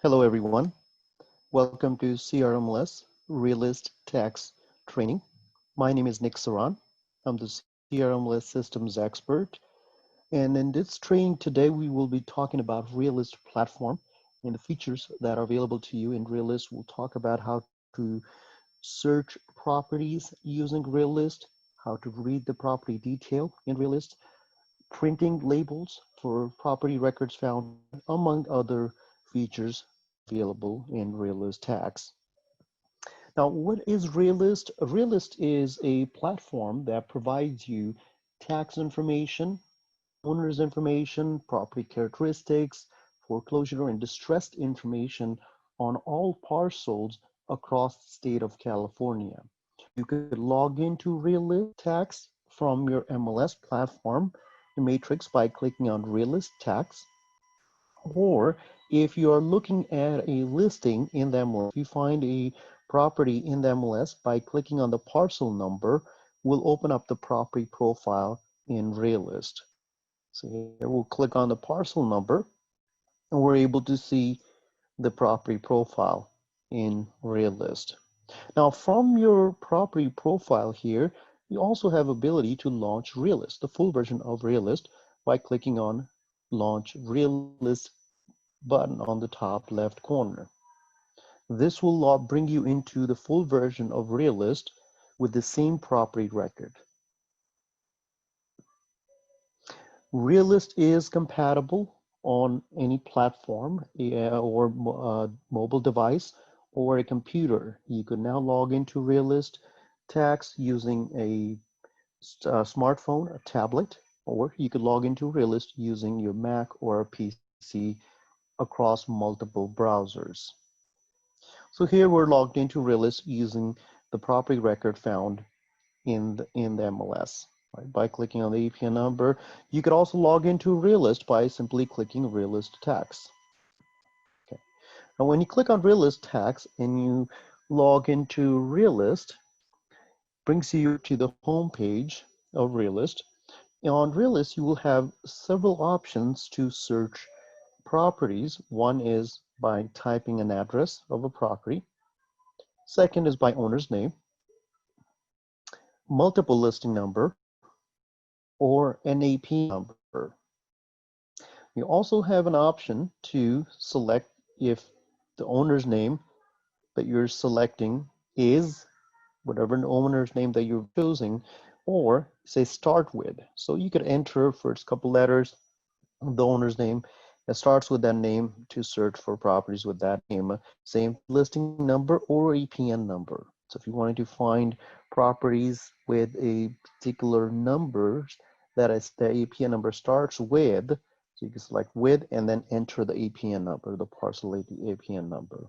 Hello, everyone. Welcome to CRMLS Realist Tax Training. My name is Nick Saran. I'm the CRMLS Systems expert. And in this training today, we will be talking about Realist platform and the features that are available to you in Realist. We'll talk about how to search properties using Realist, how to read the property detail in Realist, printing labels for property records found, among other features available in Realist Tax. Now, what is Realist? Realist is a platform that provides you tax information, owner's information, property characteristics, foreclosure and distressed information on all parcels across the state of California. You could log into Realist Tax from your MLS platform, the Matrix, by clicking on Realist Tax. Or if you are looking at a listing in the MLS, if you find a property in the MLS by clicking on the parcel number, will open up the property profile in Realist. So here we'll click on the parcel number and we're able to see the property profile in Realist. Now from your property profile here, you also have ability to launch Realist, the full version of Realist, by clicking on Launch Realist button on the top left corner. This will bring you into the full version of Realist with the same property record. Realist is compatible on any platform or mobile device or a computer. You could now log into Realist Tax using a smartphone, a tablet, or you could log into Realist using your Mac or a PC across multiple browsers. So here we're logged into Realist using the property record found in the MLS. Right? By clicking on the APN number, you could also log into Realist by simply clicking Realist Tax. Okay. Now when you click on Realist Tax and you log into Realist, brings you to the home page of Realist. On Realist, you will have several options to search properties. One is by typing an address of a property. Second is by owner's name, multiple listing number, or NAP number. You also have an option to select if the owner's name that you're selecting is whatever the owner's name that you're choosing, or say start with. So you could enter first couple letters of the owner's name. It starts with that name to search for properties with that name. Same listing number or APN number. So if you wanted to find properties with a particular number that is the APN number starts with, so you can select with and then enter the APN number, the parcel APN number.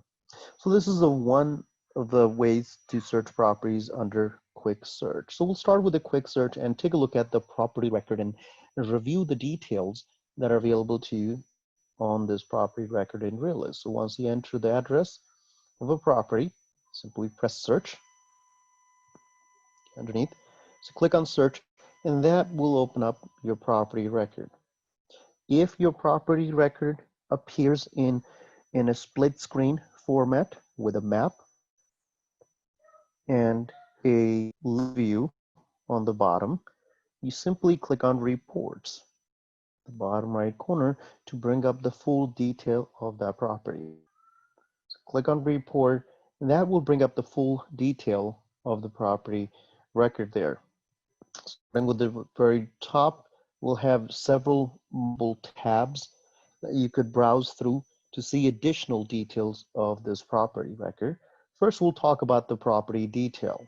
So this is one of the ways to search properties under quick search. So we'll start with a quick search and take a look at the property record and review the details that are available to you on this property record in Realist. So once you enter the address of a property, simply press search underneath. So click on search and that will open up your property record. If your property record appears in a split screen format with a map and a view on the bottom, you simply click on reports, the bottom right corner, to bring up the full detail of that property. So click on report, and that will bring up the full detail of the property record there. Starting with the very top, we'll have several mobile tabs that you could browse through to see additional details of this property record. First, we'll talk about the property detail.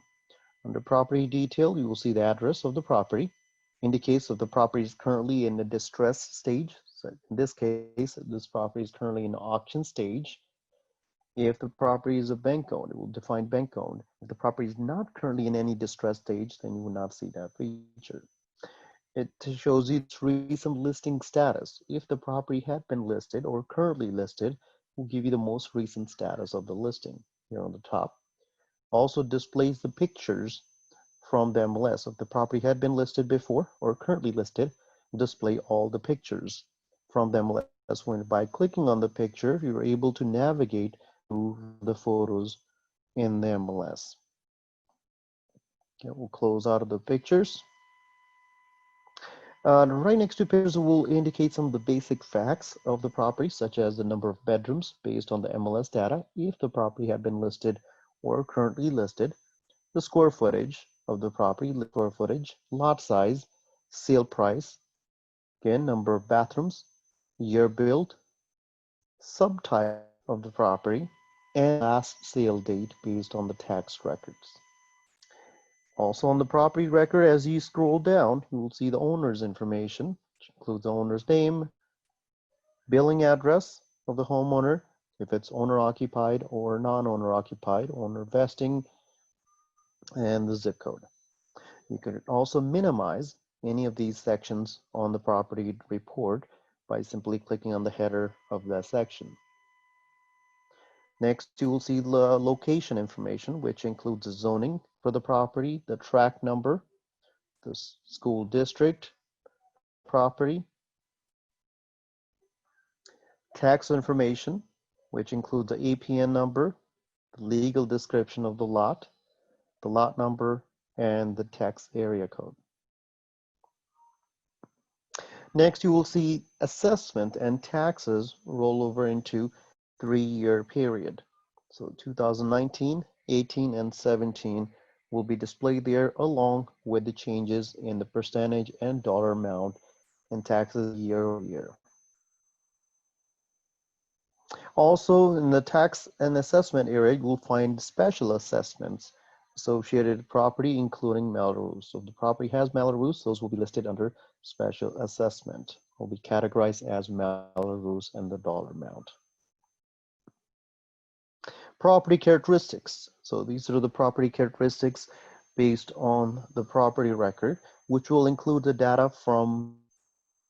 Under property detail, you will see the address of the property, indicates if the property is currently in the distressed stage. So in this case, this property is currently in the auction stage. If the property is a bank owned, it will define bank owned. If the property is not currently in any distressed stage, then you will not see that feature. It shows you its recent listing status. If the property had been listed or currently listed, it will give you the most recent status of the listing here on the top. Also displays the pictures from the MLS. If the property had been listed before or currently listed, display all the pictures from the MLS That's when by clicking on the picture, you're able to navigate through the photos in the MLS. Okay, we'll close out of the pictures. Right next to pictures will indicate some of the basic facts of the property, such as the number of bedrooms based on the MLS data, if the property had been listed or currently listed, the square footage of the property, square footage, lot size, sale price, again, number of bathrooms, year built, subtype of the property, and last sale date based on the tax records. Also on the property record, as you scroll down, you will see the owner's information, which includes the owner's name, billing address of the homeowner, if it's owner occupied or non-owner occupied, owner vesting, and the zip code. You can also minimize any of these sections on the property report by simply clicking on the header of that section. Next, you will see the location information, which includes the zoning for the property, the tract number, the school district, property, tax information, which includes the APN number, the legal description of the lot number, and the tax area code. Next, you will see assessment and taxes roll over into 3-year period. So 2019, 18, and 17 will be displayed there along with the changes in the percentage and dollar amount in taxes year over year. Also, in the tax and assessment area, you will find special assessments associated with property, including Melrose. So if the property has Melrose, those will be listed under special assessment, will be categorized as Melrose and the dollar amount. Property characteristics. So these are the property characteristics based on the property record, which will include the data from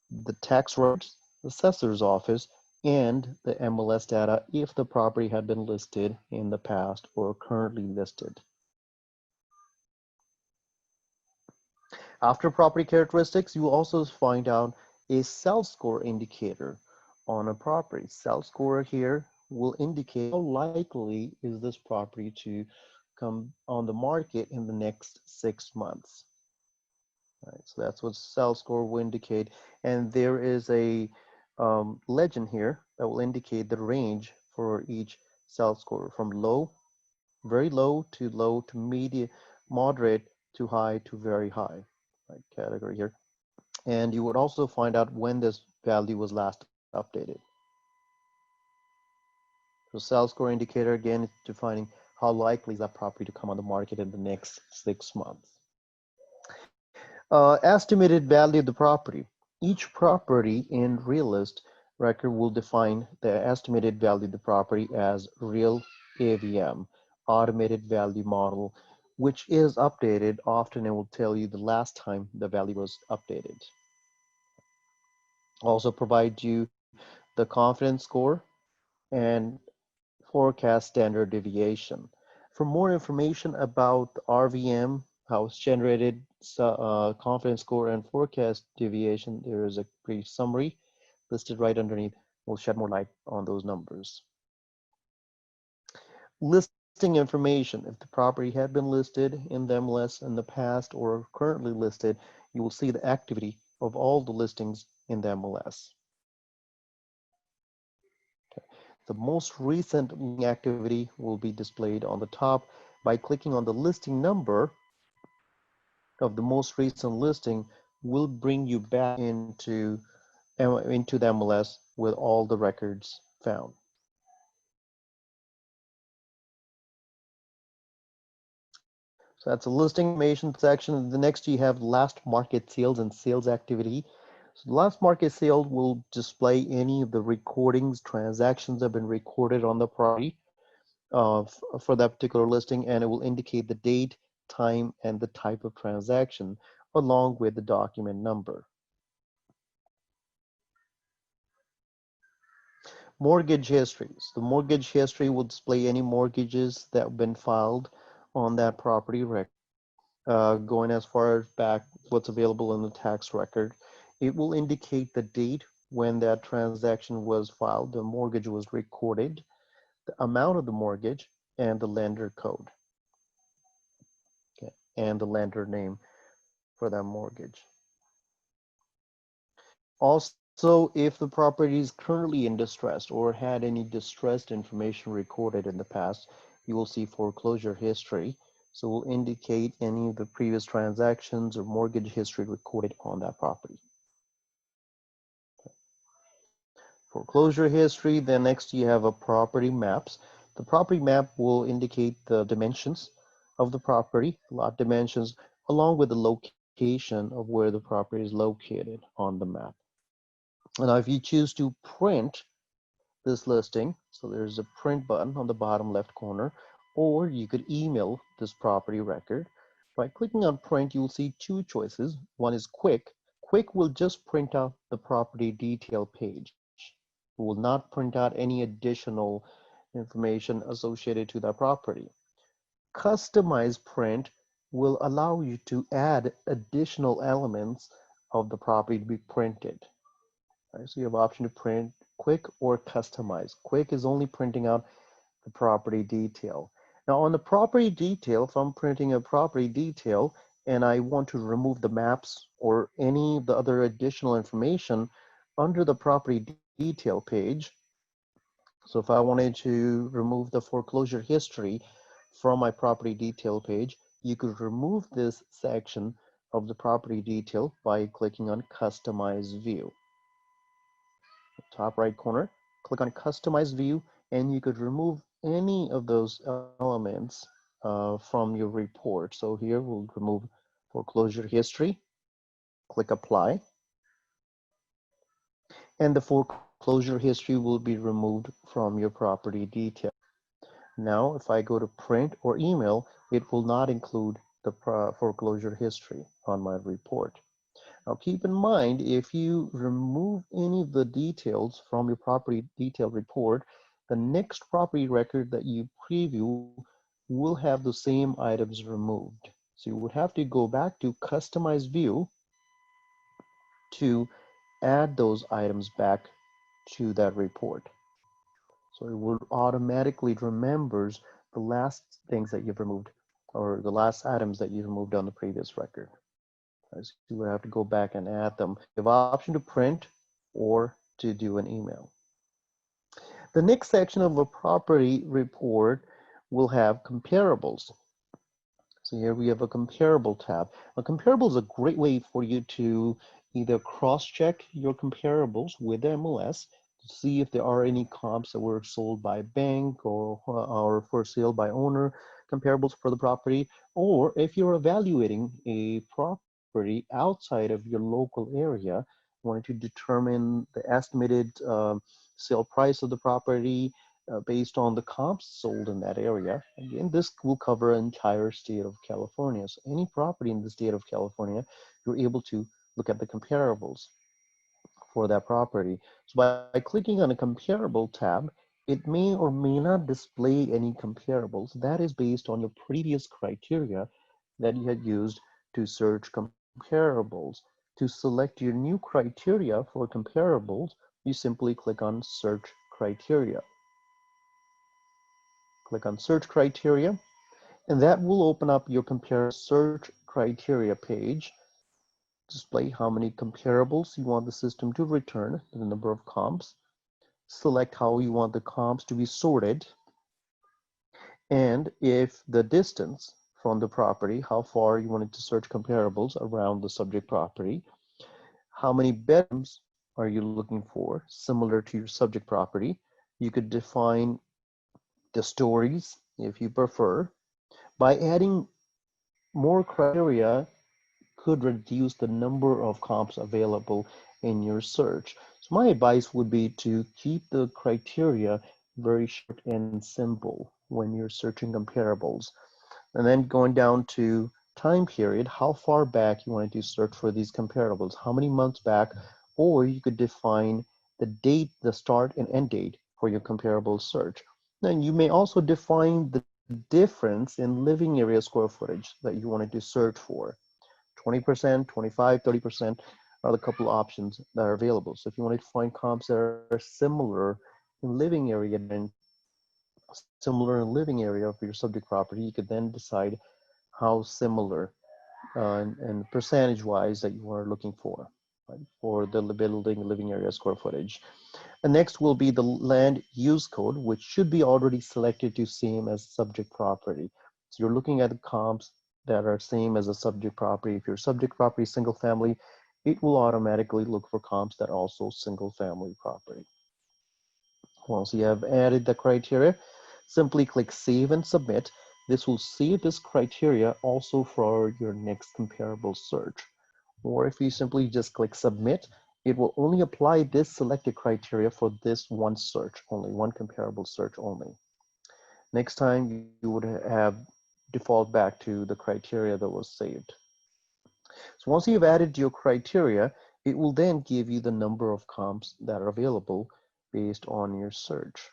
the tax records, assessor's office, and the MLS data if the property had been listed in the past or currently listed. After property characteristics, you will also find out a sales score indicator on a property. Sales score here will indicate how likely is this property to come on the market in the next 6 months. All right, so that's what sales score will indicate. And there is a legend here that will indicate the range for each sales score from low, very low to medium, moderate to high to very high, right, category here. And you would also find out when this value was last updated. So sales score indicator, again, is defining how likely is that property to come on the market in the next 6 months. Estimated value of the property. Each property in Realist record will define the estimated value of the property as real AVM, automated value model, which is updated often and will tell you the last time the value was updated. Also provide you the confidence score and forecast standard deviation. For more information about RVM, how it's generated, confidence score, and forecast deviation, there is a brief summary listed right underneath. We'll shed more light on those numbers. Listing information. If the property had been listed in the MLS in the past or currently listed, you will see the activity of all the listings in the MLS. The most recent activity will be displayed on the top by clicking on the listing number of the most recent listing will bring you back into the MLS with all the records found. So that's a listing information section. The next you have last market sales and sales activity. So the last market sale will display any of the recordings, transactions that have been recorded on the property for that particular listing, and it will indicate the date, time, and the type of transaction along with the document number. Mortgage histories. The mortgage history will display any mortgages that have been filed on that property record, going as far as back what's available in the tax record. It will indicate the date when that transaction was filed, the mortgage was recorded, the amount of the mortgage, and the lender code, okay, and the lender name for that mortgage. Also, if the property is currently in distress or had any distressed information recorded in the past, you will see foreclosure history. So we'll indicate any of the previous transactions or mortgage history recorded on that property. Foreclosure history, then next you have a property maps. The property map will indicate the dimensions of the property, lot dimensions, along with the location of where the property is located on the map. And now if you choose to print this listing, so there's a print button on the bottom left corner, or you could email this property record. By clicking on print, you'll see two choices. One is quick. Quick will just print out the property detail page. It will not print out any additional information associated to that property. Customized print will allow you to add additional elements of the property to be printed. Right, so you have option to print quick or customize. Quick is only printing out the property detail. Now on the property detail, if I'm printing a property detail and I want to remove the maps or any of the other additional information under the property detail page, so if I wanted to remove the foreclosure history from my property detail page, you could remove this section of the property detail by clicking on Customize View. Top right corner, click on Customize View, and you could remove any of those elements from your report. So here we'll remove foreclosure history, click Apply, and the foreclosure history will be removed from your property detail. Now, if I go to print or email, it will not include the foreclosure history on my report. Now, keep in mind, if you remove any of the details from your property detail report, the next property record that you preview will have the same items removed. So you would have to go back to Customize View to add those items back to that report. So it will automatically remembers the last things that you've removed or the last items that you removed on the previous record. So you will have to go back and add them. You have option to print or to do an email. The next section of a property report will have comparables. So here we have a comparable tab. A comparable is a great way for you to either cross-check your comparables with the MLS to see if there are any comps that were sold by bank or for sale by owner, comparables for the property, or if you're evaluating a property outside of your local area, wanting to determine the estimated sale price of the property, based on the comps sold in that area. Again, this will cover an entire state of California. So any property in the state of California, you're able to look at the comparables for that property. So by clicking on a comparable tab, it may or may not display any comparables. That is based on your previous criteria that you had used to search comparables. To select your new criteria for comparables, you simply click on Search Criteria. Click on Search Criteria, and that will open up your Compare Search Criteria page. Display how many comparables you want the system to return, the number of comps. Select how you want the comps to be sorted, and if the distance from the property, how far you wanted to search comparables around the subject property. How many bedrooms are you looking for, similar to your subject property. You could define the stories if you prefer. By adding more criteria could reduce the number of comps available in your search. So my advice would be to keep the criteria very short and simple when you're searching comparables. And then going down to time period, how far back you want to search for these comparables, how many months back, or you could define the date, the start and end date for your comparable search. Then you may also define the difference in living area square footage that you wanted to search for. 20%, 25, 30%. are the couple options that are available. So if you wanted to find comps that are similar in living area, then similar in living area of your subject property, you could then decide how similar and percentage wise that you are looking for, right, for the building living area square footage. And next will be the land use code, which should be already selected to same as subject property. So you're looking at the comps that are same as a subject property. If your subject property is single family, it will automatically look for comps that are also single family property. Once you have added the criteria, simply click Save and Submit. This will save this criteria also for your next comparable search. Or if you simply just click Submit, it will only apply this selected criteria for this one search only, one comparable search only. Next time you would have default back to the criteria that was saved. So once you've added your criteria, it will then give you the number of comps that are available based on your search.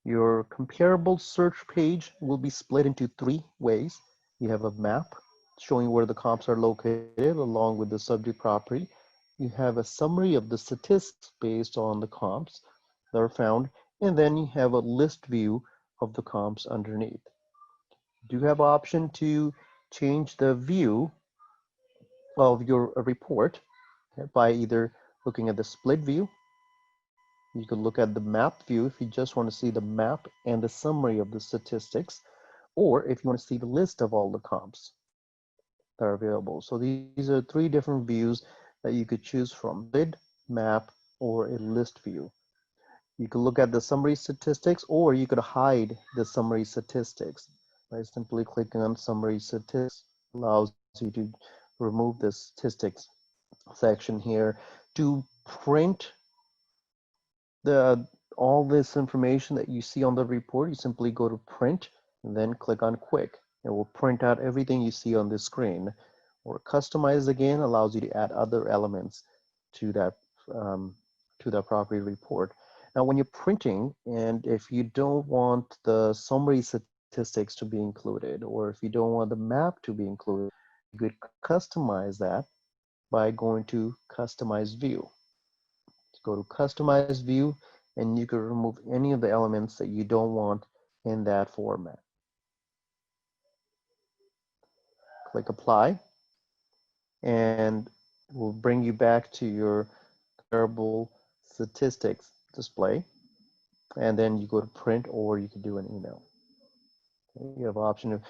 Your comparable search page will be split into three ways. You have a map showing where the comps are located along with the subject property. You have a summary of the statistics based on the comps that are found, and then you have a list view of the comps underneath. You do have option to change the view of your report by either looking at the split view. You can look at the map view if you just want to see the map and the summary of the statistics, or if you want to see the list of all the comps that are available. So these are three different views that you could choose from: grid, map, or a list view. You could look at the summary statistics, or you could hide the summary statistics by simply clicking on summary statistics. Allows you to remove the statistics section here. To print the all this information that you see on the report, you simply go to print and then click on quick. It will print out everything you see on the screen. Or customize again allows you to add other elements to that property report. Now when you're printing, and if you don't want the summary statistics to be included, or if you don't want the map to be included, you could customize that by going to customize view. Go to customize view, and you can remove any of the elements that you don't want in that format. Click apply, and it will bring you back to your comparable statistics display, and then you go to print, or you can do an email. Okay, you have option of,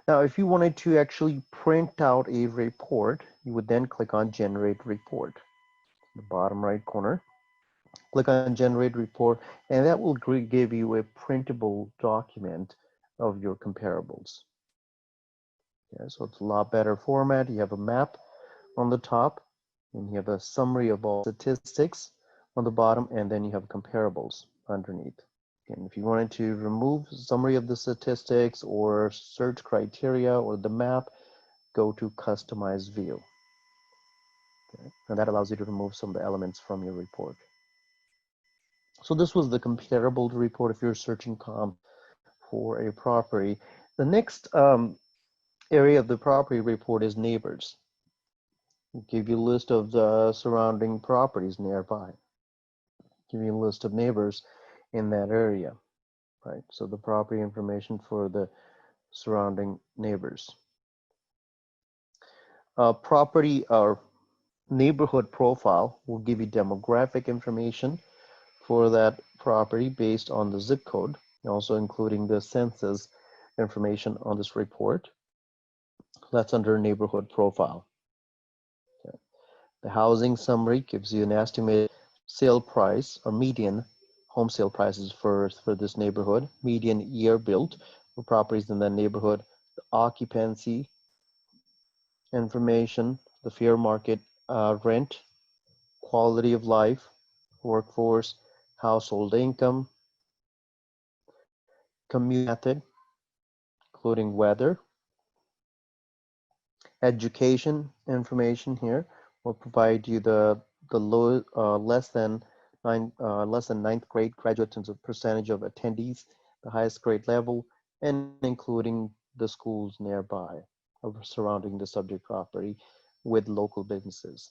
now if you wanted to actually print out a report, you would then click on generate report, the bottom right corner. Click on generate report, and that will give you a printable document of your comparables. Okay, so it's a lot better format. You have a map on the top, and you have a summary of all statistics on the bottom, and then you have comparables underneath. And if you wanted to remove summary of the statistics or search criteria or the map, go to customize view. Okay, and that allows you to remove some of the elements from your report. So this was the comparable report if you're searching comp for a property. The next area of the property report is neighbors. It'll give you a list of the surrounding properties nearby. Give you a list of neighbors in that area, right? So the property information for the surrounding neighbors. Property or neighborhood profile will give you demographic information for that property based on the zip code, also including the census information on this report. That's under neighborhood profile. Okay. The housing summary gives you an estimated sale price or median home sale prices for this neighborhood, median year built for properties in that neighborhood, the occupancy information, the fair market rent, quality of life, workforce, household income, commute method, including weather. Education information here will provide you the low less than ninth grade graduates in terms of percentage of attendees, the highest grade level, and including the schools nearby or surrounding the subject property with local businesses.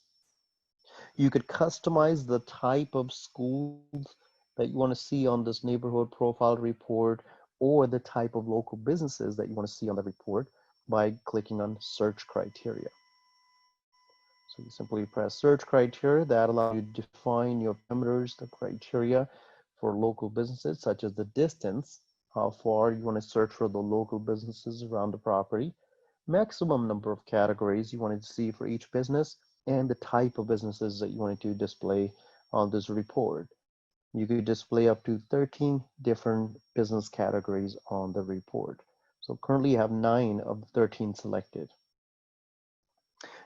You could customize the type of schools that you want to see on this neighborhood profile report, or the type of local businesses that you want to see on the report by clicking on search criteria. So you simply press search criteria. That allows you to define your parameters, the criteria for local businesses, such as the distance, how far you want to search for the local businesses around the property, maximum number of categories you wanted to see for each business, and the type of businesses that you wanted to display on this report. You could display up to 13 different business categories on the report. So currently you have 9 of the 13 selected.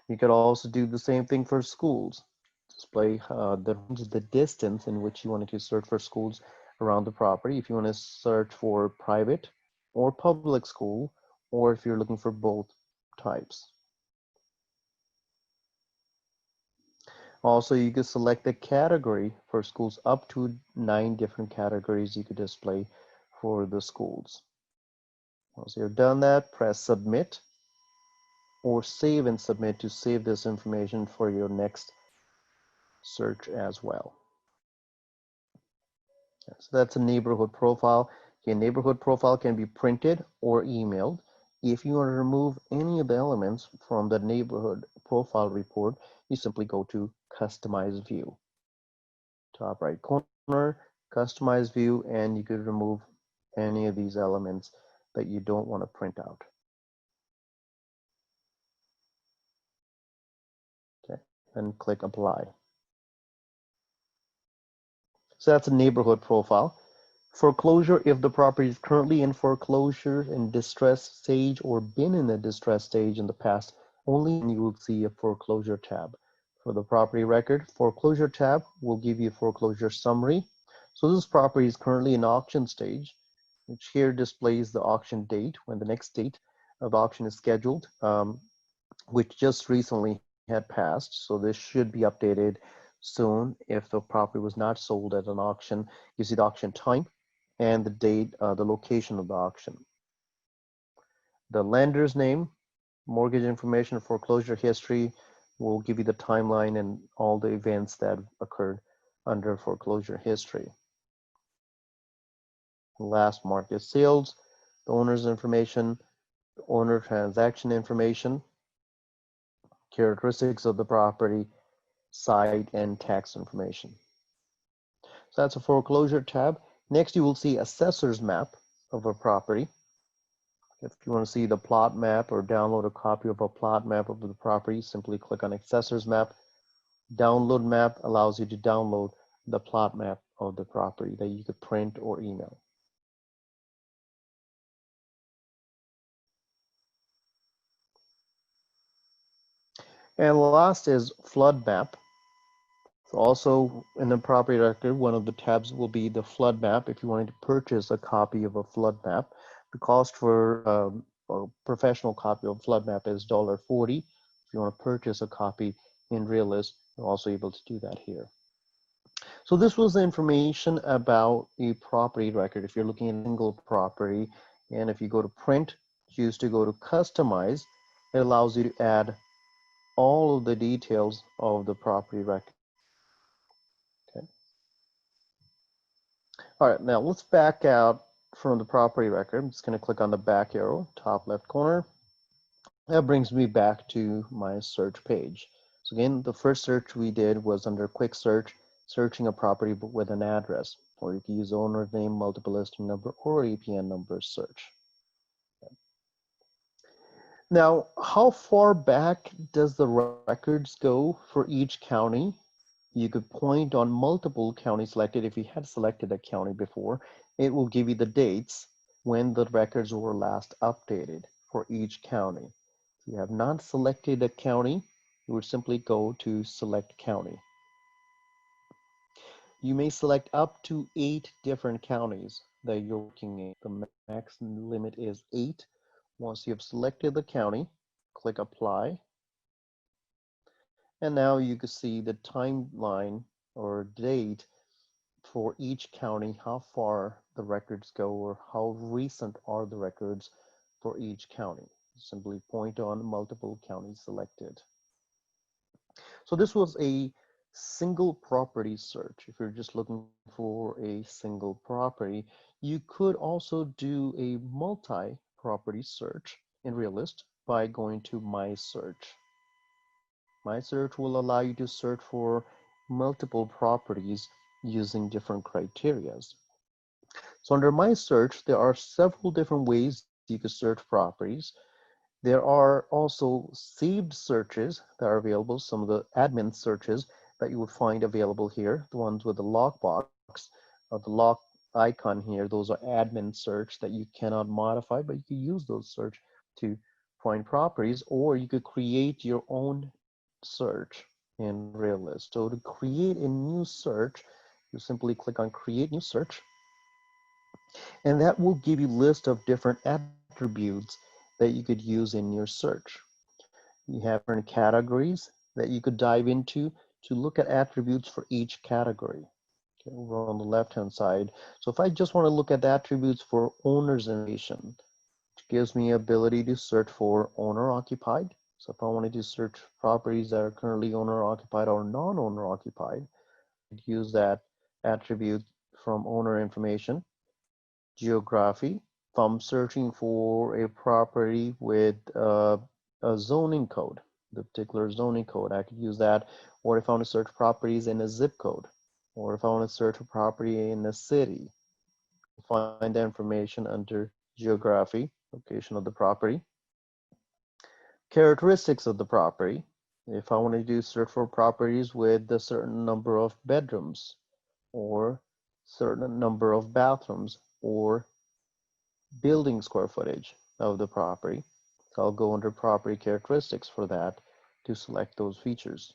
You could also do the same thing for schools. Display the distance in which you wanted to search for schools around the property. If you want to search for private or public school, or if you're looking for both types. Also, you could select a category for schools. Up to 9 different categories you could display for the schools. Once you've done that, press submit or save and submit to save this information for your next search as well. So that's a neighborhood profile. Your neighborhood profile can be printed or emailed. If you want to remove any of the elements from the neighborhood profile report, you simply go to customize view. Top right corner, customize view, and you could remove any of these elements that you don't want to print out. Okay, and click apply. So that's a neighborhood profile. Foreclosure, if the property is currently in foreclosure, in distress stage, or been in a distress stage in the past, only you will see a foreclosure tab. For the property record, foreclosure tab will give you a foreclosure summary. So this property is currently in auction stage, which here displays the auction date, when the next date of the auction is scheduled, which just recently had passed. So this should be updated soon. If the property was not sold at an auction, you see the auction time and the date, the location of the auction. The lender's name, mortgage information, foreclosure history will give you the timeline and all the events that occurred under foreclosure history. Last market sales, the owner's information, the owner transaction information, characteristics of the property, site, and tax information. So that's a foreclosure tab. Next, you will see assessor's map of a property. If you want to see the plot map or download a copy of a plot map of the property, simply click on assessor's map. Download map allows you to download the plot map of the property that you could print or email. And last is flood map. So also in the property record, one of the tabs will be the flood map. If you wanted to purchase a copy of a flood map, the cost for a professional copy of flood map is $40. If you want to purchase a copy in Realist, you're also able to do that here. So this was the information about a property record. If you're looking at a single property, and if you go to print, choose to go to customize, it allows you to add all of the details of the property record. Okay. All right, now let's back out from the property record. I'm just going to click on the back arrow, top left corner. That brings me back to my search page. So again, the first search we did was under quick search, searching a property with an address, or you can use owner's name, multiple listing number, or APN number search. Now, how far back does the records go for each county? You could point on multiple counties selected. If you had selected a county before, it will give you the dates when the records were last updated for each county. If you have not selected a county, you would simply go to select county. You may select up to 8 different counties that you're working in. The max limit is 8. Once you have selected the county, click apply. And now you can see the timeline or date for each county, how far the records go or how recent are the records for each county. Simply point on multiple counties selected. So this was a single property search. If you're just looking for a single property, you could also do a multi-property search in Realist by going to My Search. My Search will allow you to search for multiple properties using different criterias. So under My Search, there are several different ways you could search properties. There are also saved searches that are available, some of the admin searches that you would find available here, the ones with the lockbox or the lock icon here, those are admin search that you cannot modify, but you can use those search to find properties, or you could create your own search in Realist. So to create a new search, you simply click on Create New Search, and that will give you a list of different attributes that you could use in your search. You have different categories that you could dive into to look at attributes for each category. Okay, over on the left-hand side. So if I just want to look at the attributes for owner's information, it gives me ability to search for owner occupied. So if I wanted to search properties that are currently owner occupied or non-owner occupied, I'd use that attribute from owner information. Geography. If I'm searching for a property with a zoning code, the particular zoning code, I could use that. Or if I want to search properties in a zip code, or if I want to search a property in a city, find the information under geography, location of the property. Characteristics of the property. If I want to do search for properties with a certain number of bedrooms, or certain number of bathrooms, or building square footage of the property. So I'll go under property characteristics for that to select those features.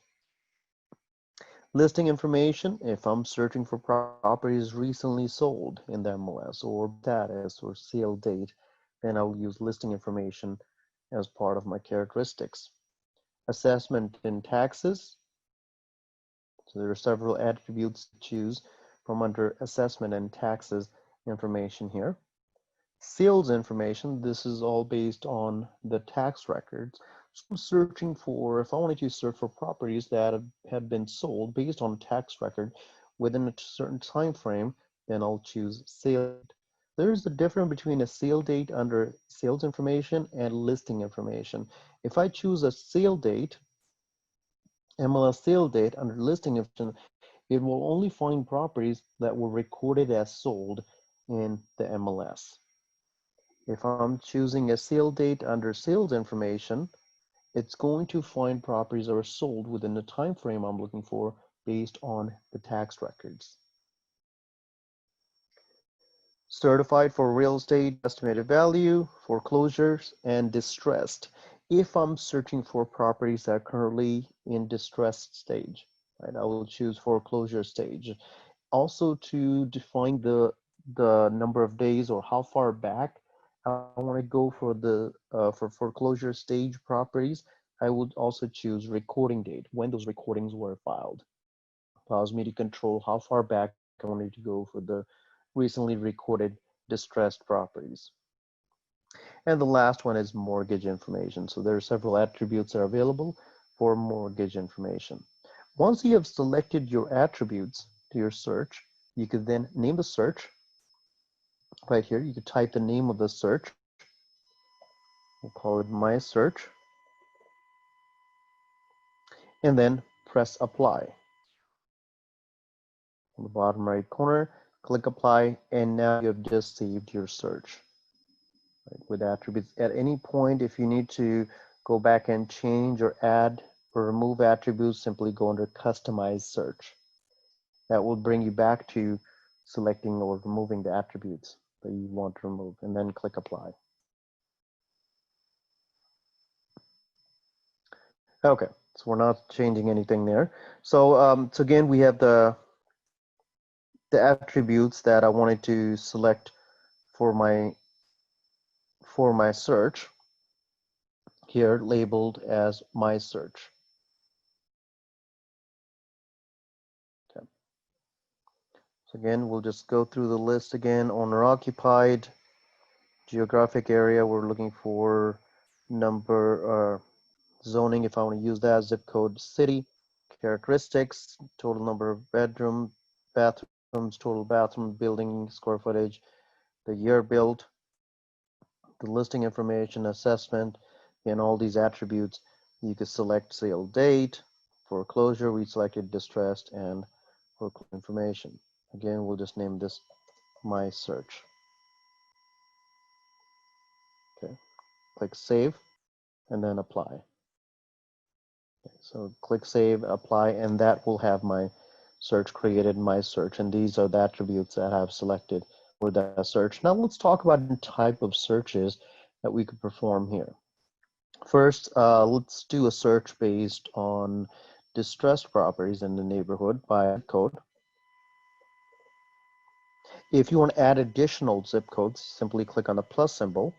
Listing information, if I'm searching for properties recently sold in the MLS or status or sale date, then I'll use listing information as part of my characteristics. Assessment and taxes. So there are several attributes to choose from under assessment and taxes information here. Sales information, this is all based on the tax records. So I'm searching for, if I wanted to search for properties that have been sold based on tax record within a certain time frame, then I'll choose sale. There's a difference between a sale date under sales information and listing information. If I choose a sale date, MLS sale date under listing information, it will only find properties that were recorded as sold in the MLS. If I'm choosing a sale date under sales information, it's going to find properties that are sold within the time frame I'm looking for based on the tax records. Certified for real estate, estimated value, foreclosures, and distressed. If I'm searching for properties that are currently in distressed stage, right, I will choose foreclosure stage. Also to define the number of days or how far back I want to go for the for foreclosure stage properties, I would also choose recording date, when those recordings were filed. Allows me to control how far back I wanted to go for the recently recorded distressed properties. And the last one is mortgage information. So there are several attributes that are available for mortgage information. Once you have selected your attributes to your search, you could then name the search. Right here, you could type the name of the search. We'll call it My Search. And then press Apply. On the bottom right corner, click Apply, and now you have just saved your search. Right, with attributes. At any point, if you need to go back and change or add or remove attributes, simply go under Customize Search. That will bring you back to selecting or removing the attributes that you want to remove, and then click Apply. Okay, so we're not changing anything there. So again, we have the attributes that I wanted to select for my search here, labeled as My Search. Okay. So again, we'll just go through the list again. Owner occupied, geographic area, we're looking for number zoning, if I want to use that, zip code, city. characteristics, total number of bathrooms, total bathroom, building square footage, the year built, the listing information, assessment, and all these attributes. You could select sale date. Foreclosure, we selected distressed, and foreclosure information. Again, we'll just name this my search. Okay, click save and then apply. Okay, so click save, apply, and that will have my search created, my search, and these are the attributes that I've selected for that search. Now let's talk about the type of searches that we could perform here. First, let's do a search based on distressed properties in the neighborhood by code. If you want to add additional zip codes, simply click on the plus symbol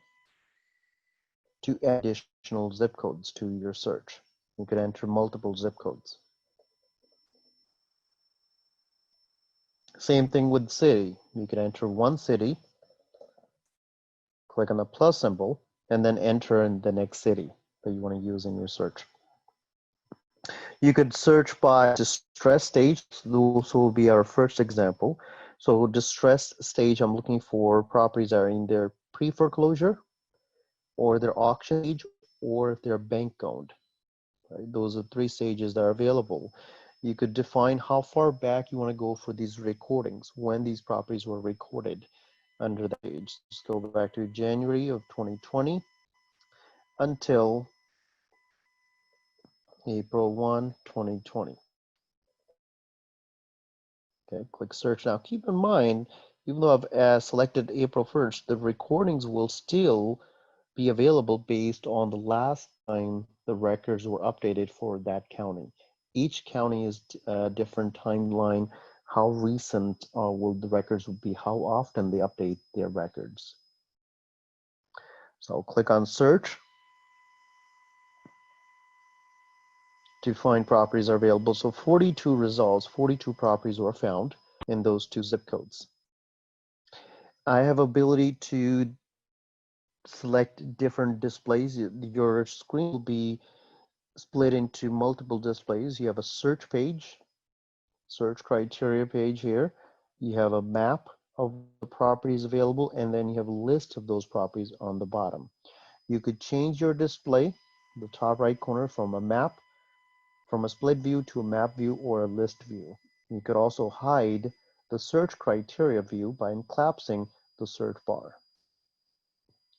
to add additional zip codes to your search. You could enter multiple zip codes. Same thing with city. You can enter one city, click on the plus symbol, and then enter in the next city that you want to use in your search. You could search by distress stage. Those will be our first example. So distress stage, I'm looking for properties that are in their pre-foreclosure or their auction stage or if they're bank owned. Right? Those are three stages that are available. You could define how far back you want to go for these recordings, when these properties were recorded under the age. Just go back to January of 2020 until April 1, 2020. Okay, click search. Now keep in mind, even though I've selected April 1st, the recordings will still be available based on the last time the records were updated for that county. Each county is a different timeline. How recent will the records be? How often they update their records? So I'll click on search to find properties are available. So 42 results, 42 properties were found in those two zip codes. I have ability to select different displays. Your screen will be split into multiple displays. You have a search page, search criteria page here. You have a map of the properties available, and then you have a list of those properties on the bottom. You could change your display, the top right corner, from a map, from a split view to a map view or a list view. You could also hide the search criteria view by collapsing the search bar.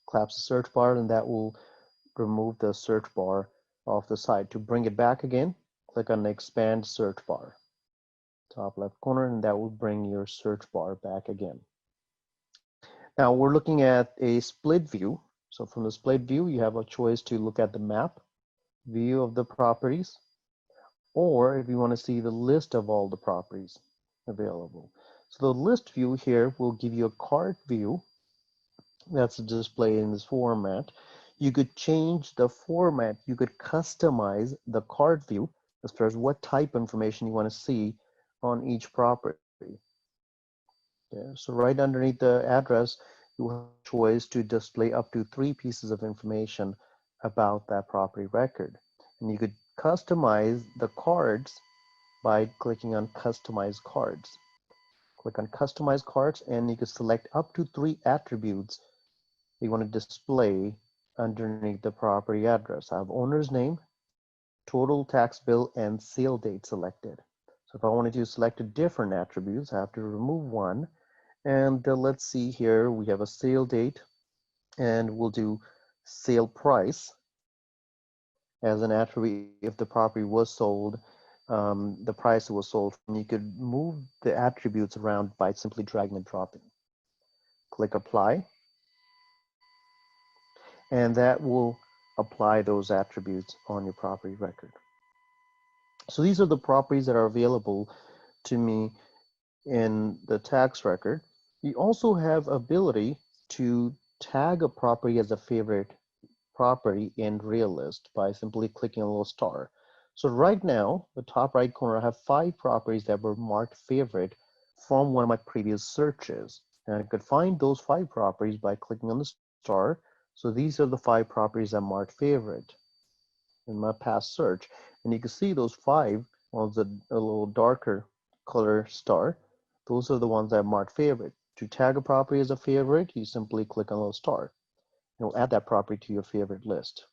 Collapse the search bar, and that will remove the search bar off the side. To bring it back again, click on the expand search bar, top left corner, and that will bring your search bar back again. Now we're looking at a split view. So from the split view, you have a choice to look at the map view of the properties, or if you want to see the list of all the properties available. So the list view here will give you a card view that's displayed in this format. You could change the format. You could customize the card view as far as what type of information you want to see on each property. Yeah, so right underneath the address, you have a choice to display up to 3 pieces of information about that property record. And you could customize the cards by clicking on Customize Cards. Click on Customize Cards, and you can select up to 3 attributes you want to display underneath the property address. I have owner's name, total tax bill, and sale date selected. So if I wanted to select a different attributes, I have to remove one. And let's see here, we have a sale date, and we'll do sale price as an attribute. If the property was sold, the price it was sold, and you could move the attributes around by simply dragging and dropping. Click apply, and that will apply those attributes on your property record. So these are the properties that are available to me in the tax record. You also have ability to tag a property as a favorite property in Realist by simply clicking a little star. So right now, the top right corner, I have 5 properties that were marked favorite from one of my previous searches. And I could find those 5 properties by clicking on the star. So these are the 5 properties that marked favorite in my past search. And you can see those 5 ones that a little darker color star, those are the ones that are marked favorite. To tag a property as a favorite, you simply click on a little star. It'll add that property to your favorite list.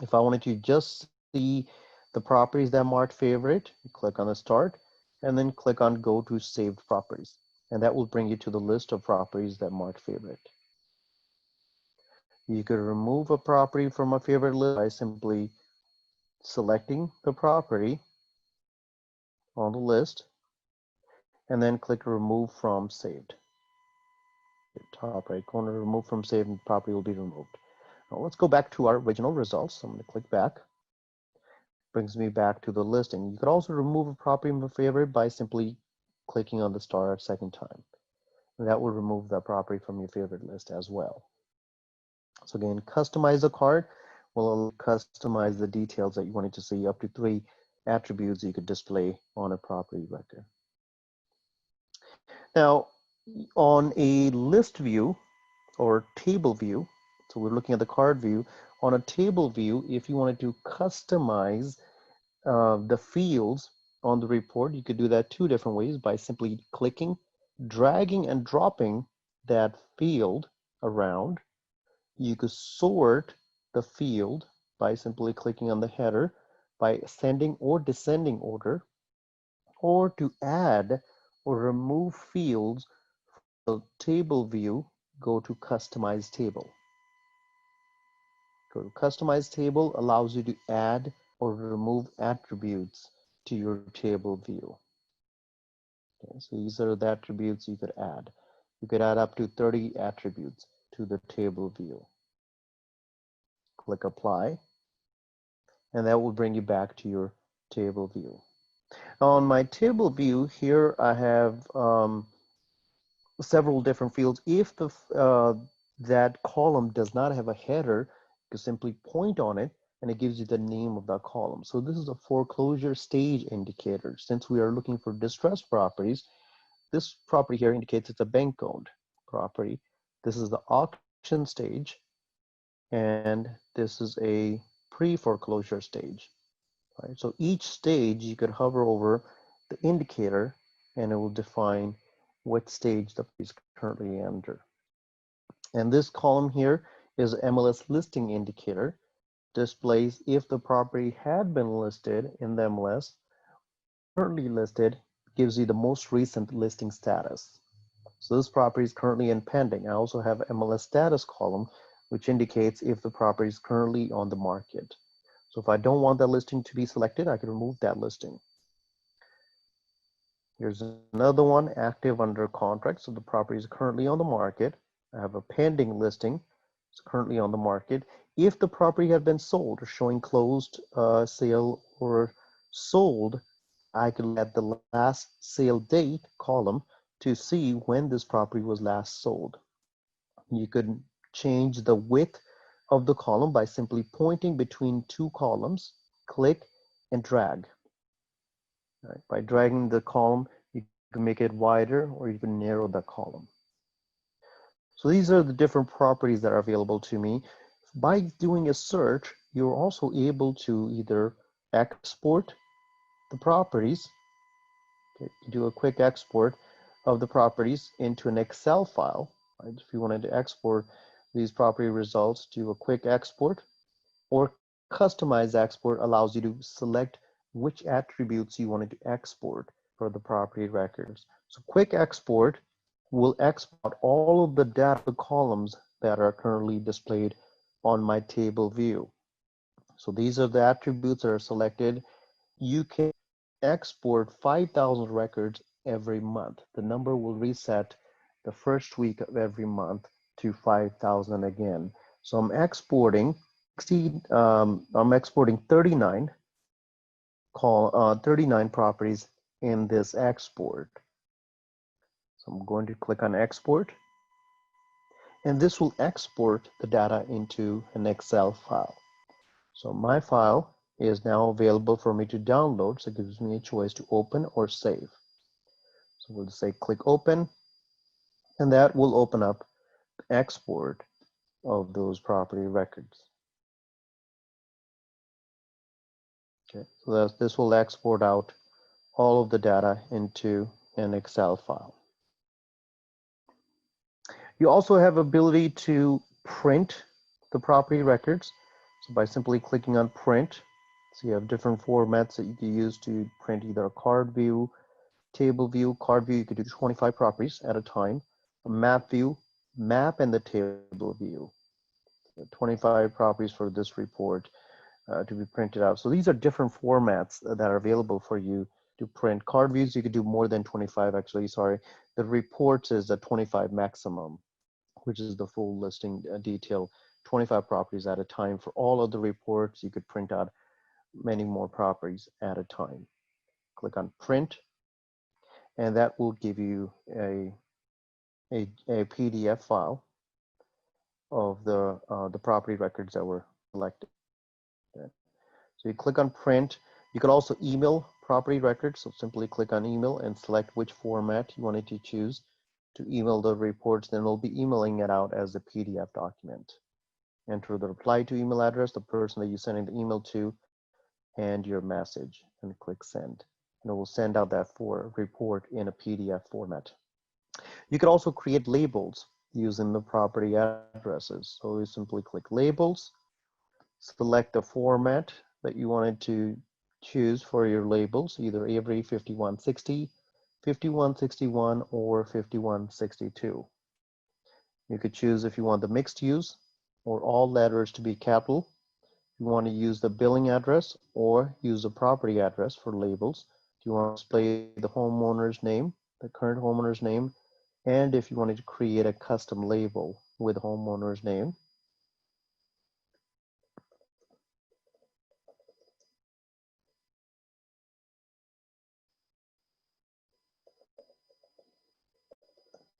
If I wanted to just see the properties that are marked favorite, you click on the start and then click on go to saved properties. And that will bring you to the list of properties that marked favorite. You could remove a property from a favorite list by simply selecting the property on the list and then click remove from saved. The top right corner, remove from saved, and the property will be removed. Now let's go back to our original results. I'm going to click back. Brings me back to the listing. You could also remove a property from a favorite by simply clicking on the star a second time. And that will remove that property from your favorite list as well. So again, customize the card will customize the details that you wanted to see, up to 3 attributes you could display on a property record. Now, on a list view or table view, so we're looking at the card view, on a table view, if you wanted to customize the fields on the report, you could do that 2 different ways: by simply clicking, dragging and dropping that field around. You could sort the field by simply clicking on the header by ascending or descending order, or to add or remove fields from the table view, go to customize table. Go to customize table allows you to add or remove attributes to your table view. Okay, so these are the attributes you could add. You could add up to 30 attributes to the table view. Click apply, and that will bring you back to your table view. On my table view here, I have several different fields. If that column does not have a header, you can simply point on it and it gives you the name of that column. So this is a foreclosure stage indicator. Since we are looking for distressed properties, this property here indicates it's a bank-owned property. This is the auction stage, and this is a pre-foreclosure stage. Right? So each stage you could hover over the indicator and it will define what stage the property is currently under. And this column here is MLS listing indicator, displays if the property had been listed in the MLS, currently listed, gives you the most recent listing status. So this property is currently in pending. I also have MLS status column, which indicates if the property is currently on the market. So if I don't want that listing to be selected, I can remove that listing. Here's another one, active under contract. So the property is currently on the market. I have a pending listing. It's currently on the market. If the property had been sold or showing closed sale or sold, I could add the last sale date column to see when this property was last sold. You could change the width of the column by simply pointing between 2 columns, click and drag. Right. By dragging the column, you can make it wider or you can narrow the column. So these are the different properties that are available to me. By doing a search, you're also able to either export the properties, okay, do a quick export of the properties into an Excel file. Right? If you wanted to export these property results, do a quick export, or customize export allows you to select which attributes you wanted to export for the property records. So quick export will export all of the data columns that are currently displayed on my table view. So these are the attributes that are selected. You can export 5,000 records every month. The number will reset the first week of every month to 5,000 again. So I'm exporting 39 39 properties in this export. So I'm going to click on export, and this will export the data into an Excel file. So my file is now available for me to download, so it gives me a choice to open or save. So we'll say click open, and that will open up the export of those property records. Okay, so this will export out all of the data into an Excel file. You also have ability to print the property records. So by simply clicking on print, so you have different formats that you can use to print either a card view, table view, card view. You could do 25 properties at a time. A map view, map and the table view. So 25 properties for this report to be printed out. So these are different formats that are available for you to print. Card views, you could do more than 25 actually, sorry. The reports is a 25 maximum, which is the full listing detail, 25 properties at a time. For all of the reports, you could print out many more properties at a time. Click on print, and that will give you a PDF file of the property records that were selected. So you click on print. You could also email property records. So simply click on email and select which format you wanted to choose to email the reports. Then we'll be emailing it out as a PDF document. Enter the reply to email address, the person that you're sending the email to, and your message, and click send. And it will send out that report in a PDF format. You could also create labels using the property addresses. So you simply click labels, select the format that you wanted to choose for your labels, either Avery 5160, 5161, or 5162. You could choose if you want the mixed use or all letters to be capital. You want to use the billing address or use the property address for labels. Do you want to display the homeowner's name, the current homeowner's name, and if you wanted to create a custom label with homeowner's name.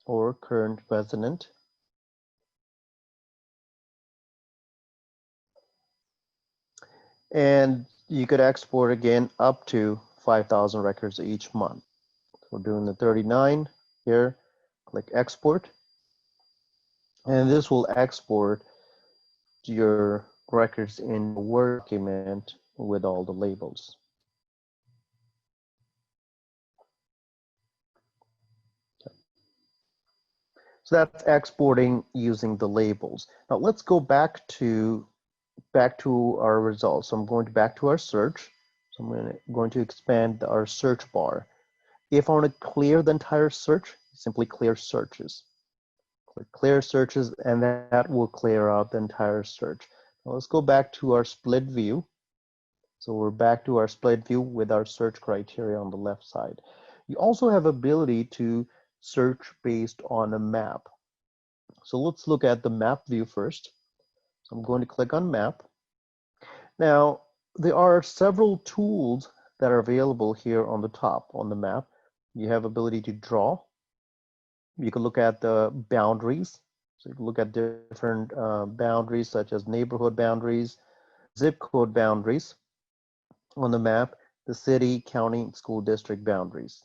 Or current resident. And you could export again up to 5,000 records each month. So we're doing the 39 here, click export. And this will export your records in a Word document with all the labels. So that's exporting using the labels. Now let's go back to our results. So I'm going back to our search. So I'm going to expand our search bar. If I want to clear the entire search, simply clear searches. Click clear searches, and that will clear out the entire search. Now let's go back to our split view. So we're back to our split view with our search criteria on the left side. You also have ability to search based on a map. So let's look at the map view first. So I'm going to click on map. Now, there are several tools that are available here on the top on the map. You have ability to draw. You can look at the boundaries. So you can look at different boundaries such as neighborhood boundaries, zip code boundaries on the map, the city, county, school district boundaries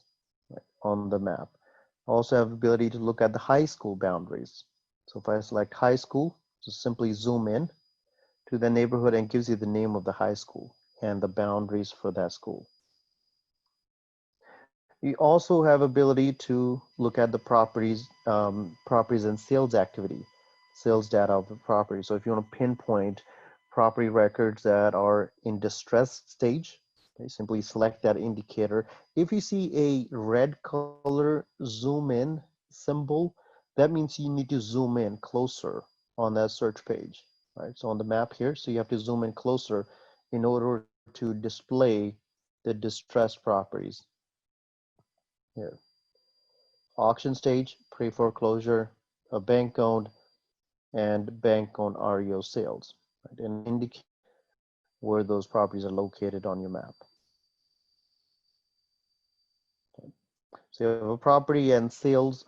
on the map. Also have ability to look at the high school boundaries. So if I select high school, just simply zoom in to the neighborhood and gives you the name of the high school and the boundaries for that school. You also have ability to look at the properties and sales activity, sales data of the property. So if you want to pinpoint property records that are in distressed stage, okay, simply select that indicator. If you see a red color zoom in symbol, that means you need to zoom in closer on that search page, right? So on the map here, so you have to zoom in closer in order to display the distressed properties here. Auction stage, pre-foreclosure, a bank owned, and bank owned REO sales, right? And indicate where those properties are located on your map. Okay. So you have a property and sales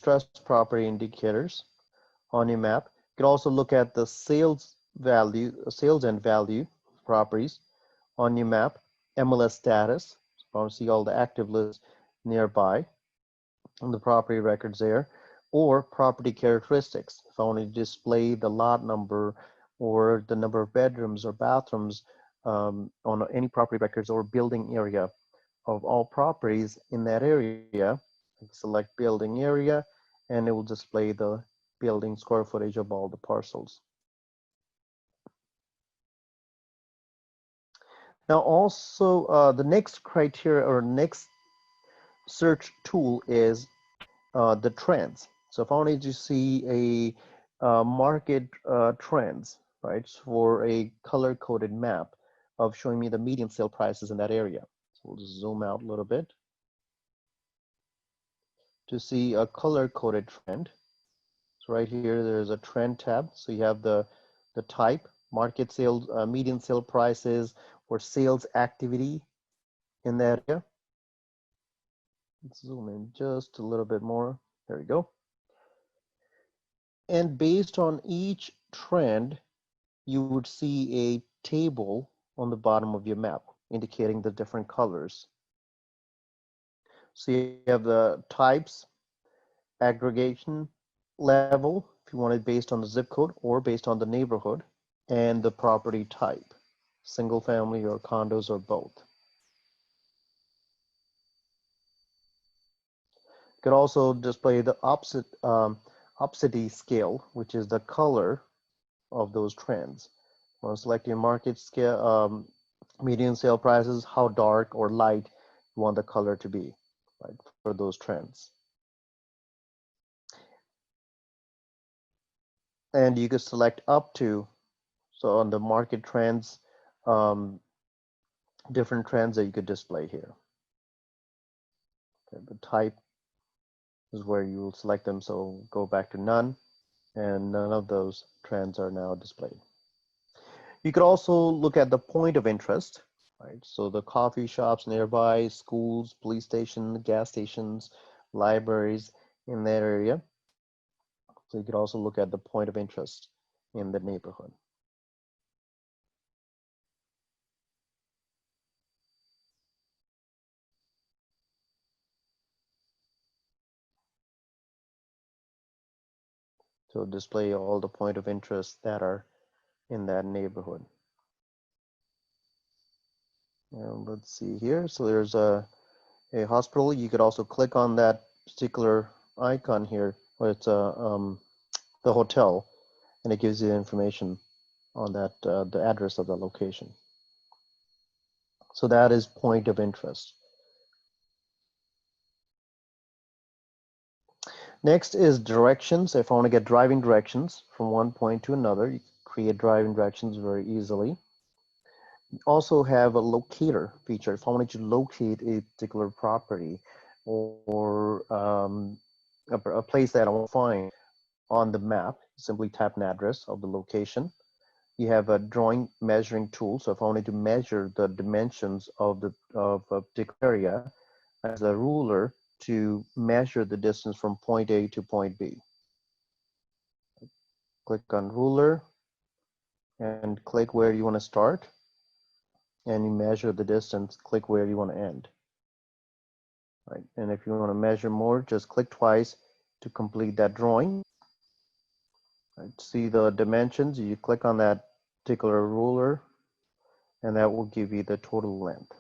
trust property indicators on your map. You can also look at the sales and value properties on your map, MLS status. So I want to see all the active lists nearby on the property records there, or property characteristics. If I want to display the lot number or the number of bedrooms or bathrooms on any property records or building area of all properties in that area. Select building area, and it will display the building square footage of all the parcels. Now also the next criteria or next search tool is the trends. So if I wanted to see a market trends, right, for a color-coded map of showing me the median sale prices in that area. So we'll just zoom out a little bit to see a color-coded trend. So right here, there's a trend tab. So you have the type, market sales, median sale prices, or sales activity in that area. Let's zoom in just a little bit more. There we go. And based on each trend, you would see a table on the bottom of your map indicating the different colors. So you have the types, aggregation level, if you want it based on the zip code or based on the neighborhood, and the property type, single family or condos or both. You could also display the opacity scale, which is the color of those trends. Want to select your market scale, median sale prices, how dark or light you want the color to be, right, for those trends. And you could select up to, so on the market trends, different trends that you could display here. Okay, the type is where you will select them, so go back to none, and none of those trends are now displayed. You could also look at the point of interest, right? So the coffee shops nearby, schools, police stations, gas stations, libraries in that area. So you could also look at the point of interest in the neighborhood. So display all the point of interest that are in that neighborhood. And let's see here. So there's a hospital. You could also click on that particular icon here, where it's the hotel, and it gives you information on that, the address of the location. So that is point of interest. Next is directions. If I want to get driving directions from one point to another, you create driving directions very easily. You also have a locator feature. If I wanted to locate a particular property or a place that I want to find on the map, simply tap an address of the location. You have a drawing measuring tool. So if I wanted to measure the dimensions of a particular area, as a ruler to measure the distance from point A to point B. Click on ruler and click where you want to start, and you measure the distance. Click where you want to end. Right. And if you want to measure more, just click twice to complete that drawing. Right. See the dimensions. You click on that particular ruler, and that will give you the total length.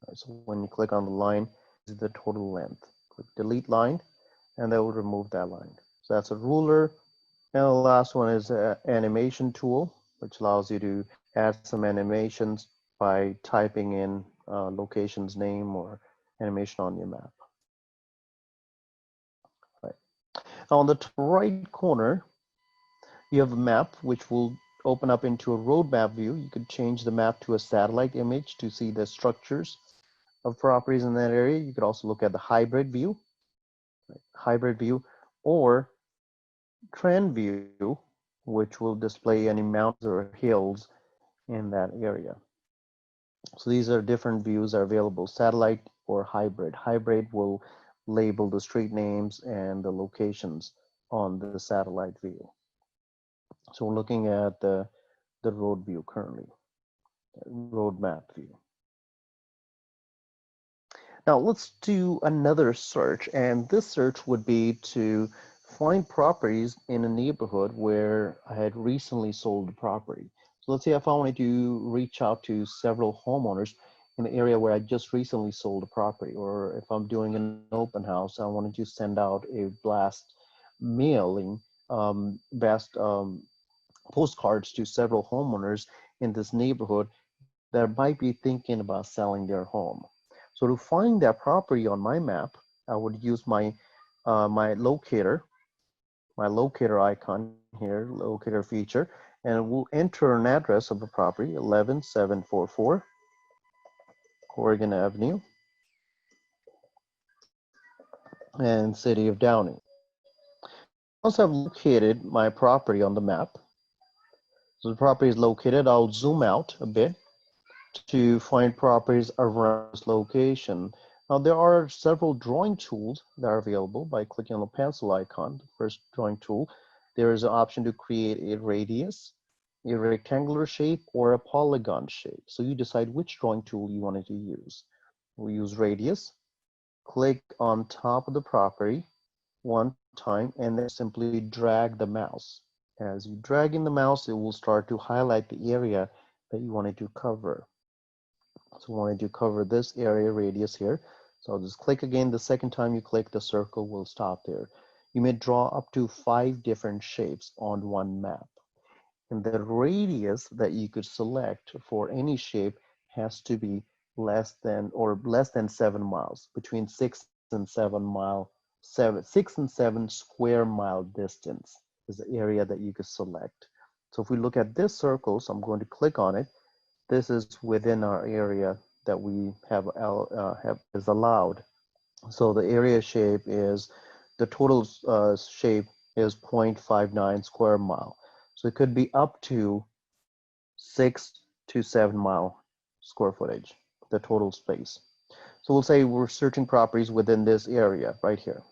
Right. So when you click on the line, this is the total length. Click delete line, and that will remove that line. So that's a ruler. And the last one is an animation tool, which allows you to add some animations by typing in location's name or animation on your map. Right. On the right corner, you have a map which will open up into a road map view. You could change the map to a satellite image to see the structures of properties in that area. You could also look at the hybrid view, or trend view, which will display any mountains or hills in that area. So these are different views are available, satellite or hybrid. Hybrid will label the street names and the locations on the satellite view. So we're looking at the road view currently, road map view. Now let's do another search, and this search would be to find properties in a neighborhood where I had recently sold the property. So let's say if I wanted to reach out to several homeowners in the area where I just recently sold a property, or if I'm doing an open house, I wanted to send out a blast mailing, blast postcards to several homeowners in this neighborhood that might be thinking about selling their home. So to find that property on my map, I would use my locator icon here, locator feature, and we'll enter an address of the property, 11744 Oregon Avenue and City of Downey. Once I've located my property on the map, so the property is located, I'll zoom out a bit to find properties around this location. Now there are several drawing tools that are available by clicking on the pencil icon, the first drawing tool. There is an option to create a radius, a rectangular shape, or a polygon shape. So you decide which drawing tool you wanted to use. We'll use radius. Click on top of the property one time and then simply drag the mouse. As you drag in the mouse, it will start to highlight the area that you wanted to cover. So I wanted to cover this area radius here. So I'll just click again. The second time you click, the circle will stop there. You may draw up to 5 different shapes on one map. And the radius that you could select for any shape has to be less than 7 miles, between 6 and 7 square mile distance is the area that you could select. So if we look at this circle, so I'm going to click on it. This is within our area that we have is allowed. So the area shape is the total shape is 0.59 square mile. So it could be up to 6 to 7 mile square footage, the total space. So we'll say we're searching properties within this area right here.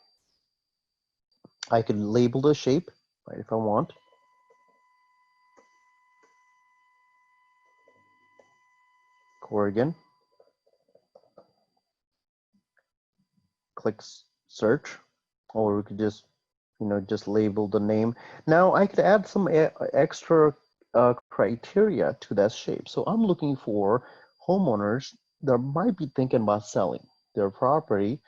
I could label the shape, right, if I want. Oregon. Click search, or we could just, just label the name. Now I could add some extra criteria to that shape. So I'm looking for homeowners that might be thinking about selling their property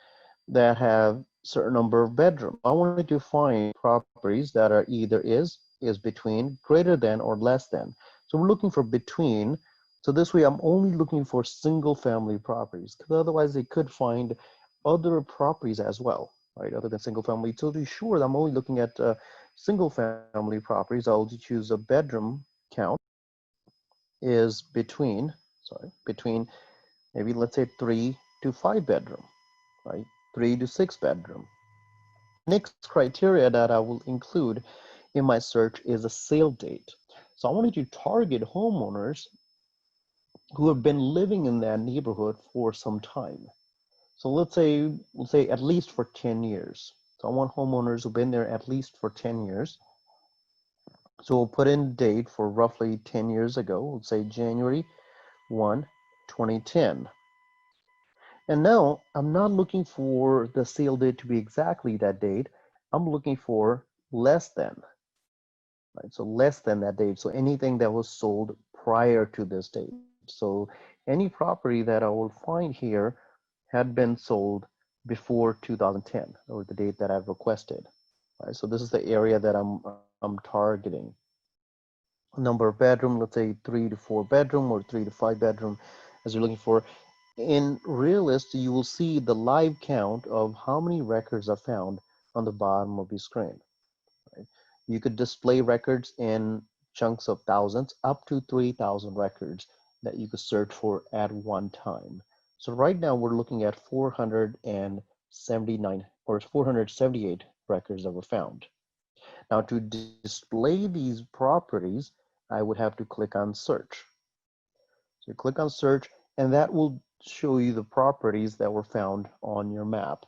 that have certain number of bedrooms. I wanted to find properties that are either is between, greater than, or less than. So we're looking for between. So this way I'm only looking for single family properties, because otherwise they could find other properties as well, right, other than single family. So to be sure I'm only looking at single family properties, I'll choose a bedroom count is between maybe let's say 3 to 5 bedroom, right, 3 to 6 bedroom. Next criteria that I will include in my search is a sale date. So I wanted to target homeowners who have been living in that neighborhood for some time. So we'll say at least for 10 years. So I want homeowners who've been there at least for 10 years. So we'll put in date for roughly 10 years ago. We'll say January 1, 2010. And now I'm not looking for the sale date to be exactly that date. I'm looking for less than, right? So less than that date. So anything that was sold prior to this date. So any property that I will find here had been sold before 2010, or the date that I've requested. Right? So this is the area that I'm targeting. Number of bedroom, let's say 3 to 4 bedroom or 3 to 5 bedroom, as you're looking for. In Realist, you will see the live count of how many records are found on the bottom of the screen. Right? You could display records in chunks of thousands, up to 3,000 records that you could search for at one time. So right now we're looking at 479 or 478 records that were found. Now to display these properties, I would have to click on search. So you click on search, and that will show you the properties that were found on your map.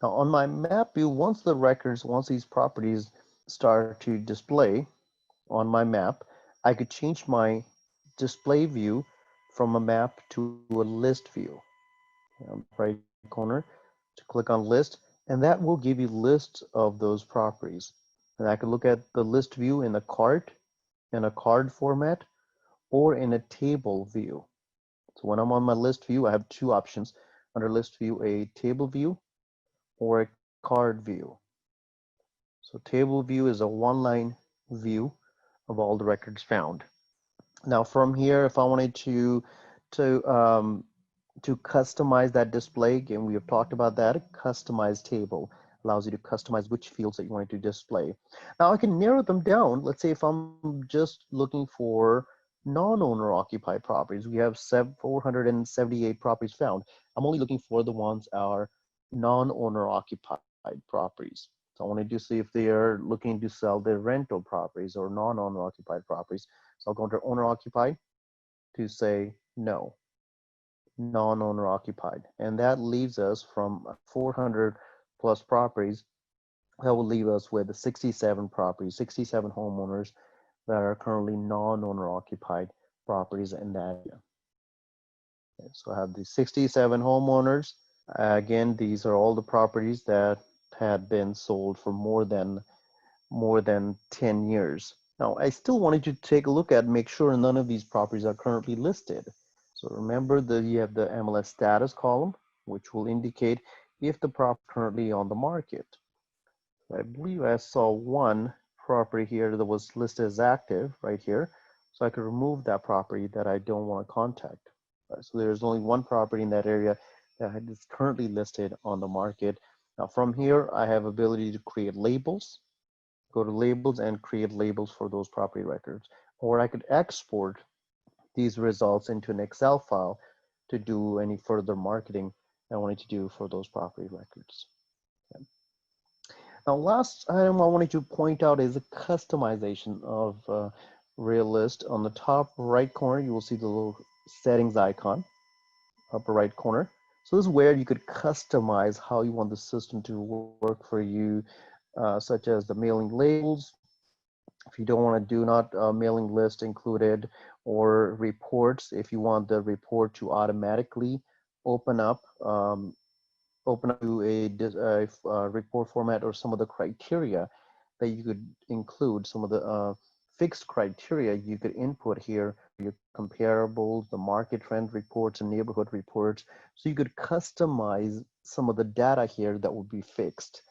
Now on my map view, once these properties start to display on my map, I could change my display view from a map to a list view on the right corner. to click on list, and that will give you lists of those properties. And I can look at the list view in a card format, or in a table view. So when I'm on my list view, I have two options. Under list view, a table view or a card view. So table view is a one-line view of all the records found. Now from here, if I wanted to um, to customize that display, again, we have talked about that. Customize table allows you to customize which fields that you want to display. Now I can narrow them down. Let's say if I'm just looking for non-owner occupied properties, we have 478 properties found. I'm only looking for the ones that are non-owner occupied properties. So I wanted to see if they are looking to sell their rental properties or non-owner occupied properties. So I'll go under owner occupied to say no, non-owner occupied, and that leaves us from 400 plus properties. That will leave us with 67 properties, 67 homeowners that are currently non-owner occupied properties in that area. Okay, so I have the 67 homeowners. Again, these are all the properties that had been sold for more than 10 years. Now, I still wanted to take a look at, make sure none of these properties are currently listed. So remember that you have the MLS status column, which will indicate if the property is currently on the market. I believe I saw one property here that was listed as active right here. So I could remove that property that I don't want to contact. So there's only one property in that area that is currently listed on the market. Now from here, I have ability to create labels. Go to labels and create labels for those property records. Or I could export these results into an Excel file to do any further marketing I wanted to do for those property records. Okay. Now, last item I wanted to point out is the customization of Realist. On the top right corner, you will see the little settings icon, upper right corner. So this is where you could customize how you want the system to work for you, such as the mailing labels. If you don't want to do not mailing list included, or reports, if you want the report to automatically open up to a report format, or some of the criteria that you could include, some of the fixed criteria you could input here, your comparables, the market trend reports and neighborhood reports. So you could customize some of the data here that will be fixed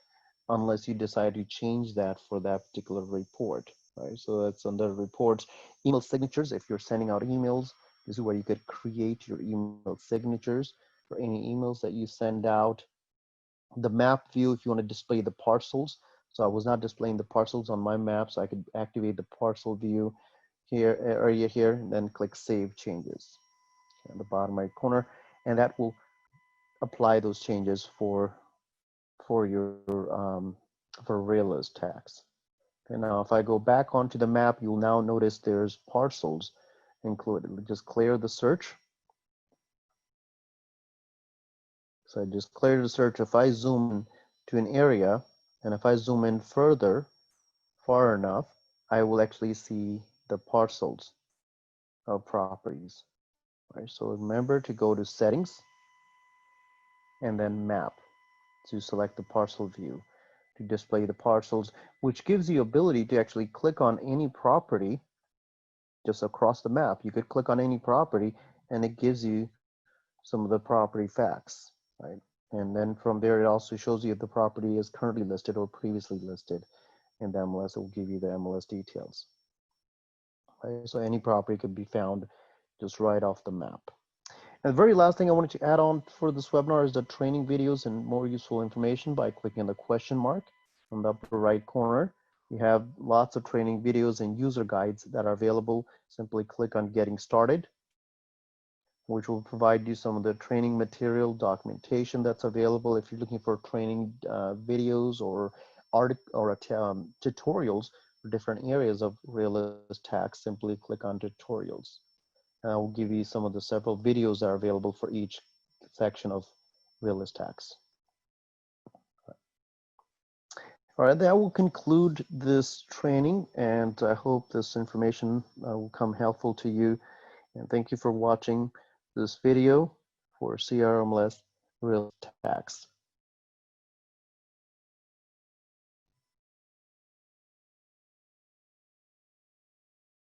unless you decide to change that for that particular report. Right, so that's under reports. Email signatures, if you're sending out emails, this is where you could create your email signatures for any emails that you send out. The map view, if you want to display the parcels. So I was not displaying the parcels on my map, so I could activate the parcel view here, area here, and then click Save Changes at the bottom right corner, and that will apply those changes for your for Realist tax. Okay, now if I go back onto the map, you'll now notice there's parcels included. Just clear the search. So I just cleared the search. If I zoom in to an area, and if I zoom in far enough, I will actually see the parcels of properties. Right, so remember to go to settings and then map to select the parcel view to display the parcels, which gives you ability to actually click on any property just across the map. You could click on any property and it gives you some of the property facts, right? And then from there, it also shows you if the property is currently listed or previously listed in the MLS. It will give you the MLS details. Right? So any property could be found just right off the map. And the very last thing I wanted to add on for this webinar is the training videos and more useful information by clicking on the question mark on the upper right corner. You have lots of training videos and user guides that are available. Simply click on Getting Started, which will provide you some of the training material documentation that's available. If you're looking for training videos or tutorials for different areas of Realist tax, simply click on tutorials. And I will give you some of the several videos that are available for each section of Realist tax. All right, that will conclude this training, and I hope this information will come helpful to you. And thank you for watching this video for CRMLS Realist Tax.